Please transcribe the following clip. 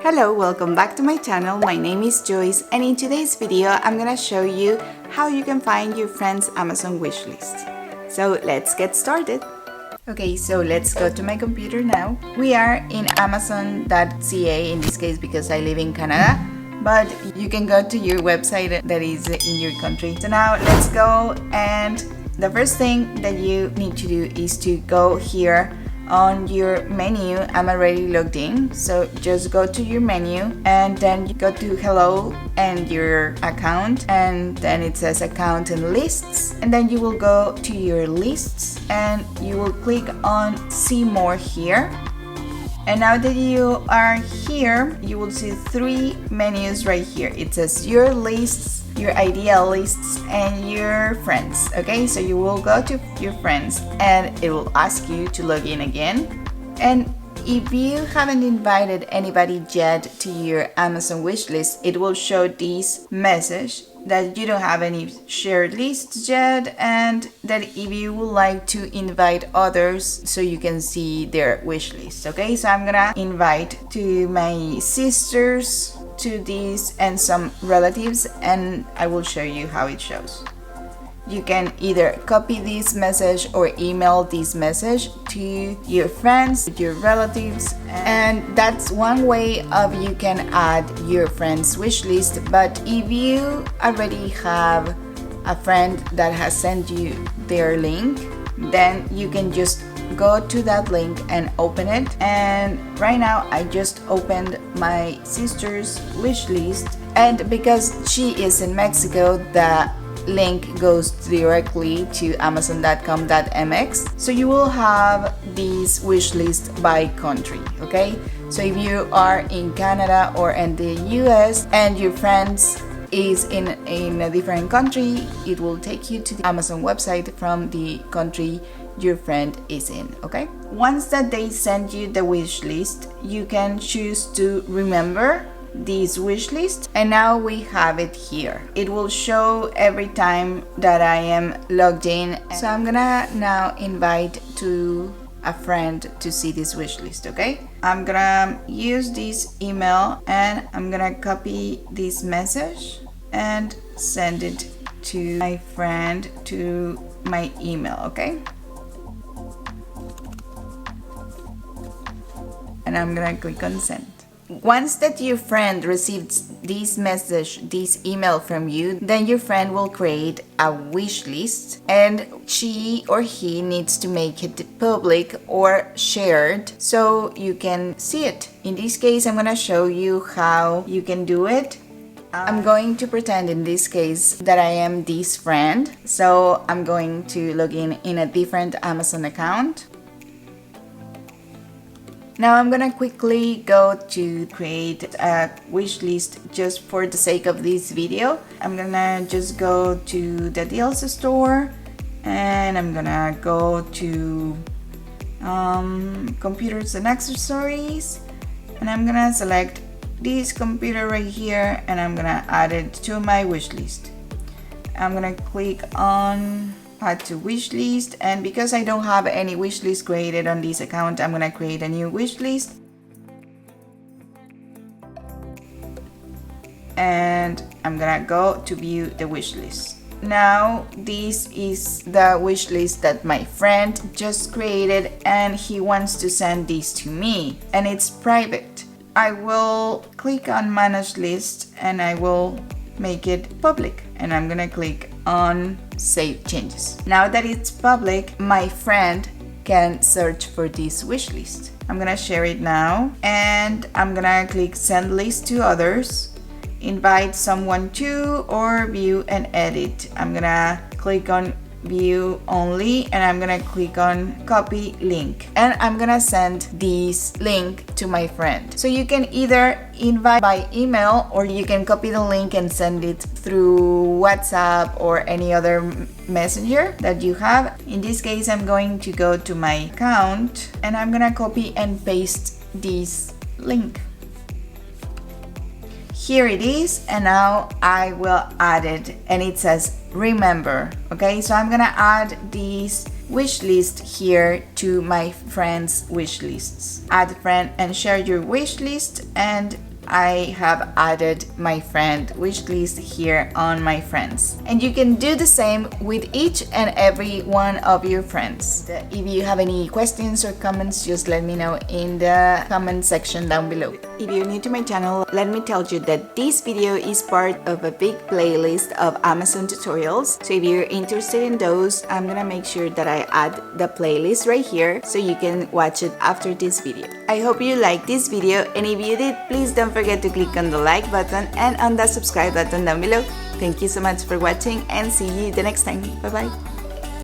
Hello, welcome back to my channel. My name is Joyce, and in today's video I'm gonna show you how you can find your friend's Amazon wishlist. So let's get started. Okay, so let's go to my computer now. We are in amazon.ca in this case because I live in Canada, but you can go to your website that is in your country. So now let's go, and the first thing that you need to do is to go here on your menu. I'm already logged in, so just go to your menu and then you go to hello and your account, and then it says account and lists, and then you will go to your lists and you will click on see more here. And now that you are here, you will see three menus right here. It says your lists, your ideal lists, and your friends. Okay, so you will go to your friends and it will ask you to log in again. And if you haven't invited anybody yet to your Amazon wishlist, it will show this message that you don't have any shared lists yet, and that if you would like to invite others so you can see their wish list. Okay, so I'm gonna invite to my sisters, to these, and some relatives, and I will show you how it shows. You can either copy this message or email this message to your friends, your relatives, and that's one way of you can add your friend's wish list. But if you already have a friend that has sent you their link, then you can just go to that link and open it. And right now I just opened my sister's wish list, and because she is in Mexico, the link goes directly to amazon.com.mx, so you will have this wish list by country. Okay, so if you are in Canada or in the US and your friends is in a different country, it will take you to the Amazon website from the country your friend is in. Okay, once that they send you the wish list, you can choose to remember this wish list, and now we have it here. It will show every time that I am logged in. So I'm gonna now invite to a friend to see this wish list. Okay, I'm gonna use this email and I'm gonna copy this message and send it to my friend to my email. Okay, and I'm gonna click on send. Once that your friend receives this message, this email from you, then your friend will create a wish list, and she or he needs to make it public or shared so you can see it. In this case, I'm gonna show you how you can do it. I'm going to pretend in this case that I am this friend, so I'm going to log in a different Amazon account. Now I'm gonna quickly go to create a wish list just for the sake of this video. I'm gonna just go to the deals store, and I'm gonna go to computers and accessories, and I'm gonna select this computer right here, and I'm gonna add it to my wish list. I'm gonna click on add to wish list, and because I don't have any wish list created on this account, I'm gonna create a new wish list, and I'm gonna go to view the wish list. Now this is the wish list that my friend just created, and he wants to send this to me, and it's private. I will click on manage list and I will make it public, and I'm gonna click on save changes. Now that it's public, my friend can search for this wish list. I'm gonna share it now, and I'm gonna click send list to others, invite someone to, or view and edit. I'm gonna click on view only, and I'm gonna click on copy link, and I'm gonna send this link to my friend. So you can either invite by email, or you can copy the link and send it through WhatsApp or any other messenger that you have. In this case, I'm going to go to my account and I'm gonna copy and paste this link. Here it is, and now I will add it, and it says remember. Okay, so I'm gonna add this wish list here to my friends' wish lists. Add friend and share your wish list, and I have added my friend wish list here on my friends. And you can do the same with each and every one of your friends. If you have any questions or comments, just let me know in the comment section down below. If you're new to my channel, let me tell you that this video is part of a big playlist of Amazon tutorials. So if you're interested in those, I'm gonna make sure that I add the playlist right here so you can watch it after this video. I hope you liked this video, and if you did, please don't forget to click on the like button and on the subscribe button down below. Thank you so much for watching, and see you the next time. Bye bye.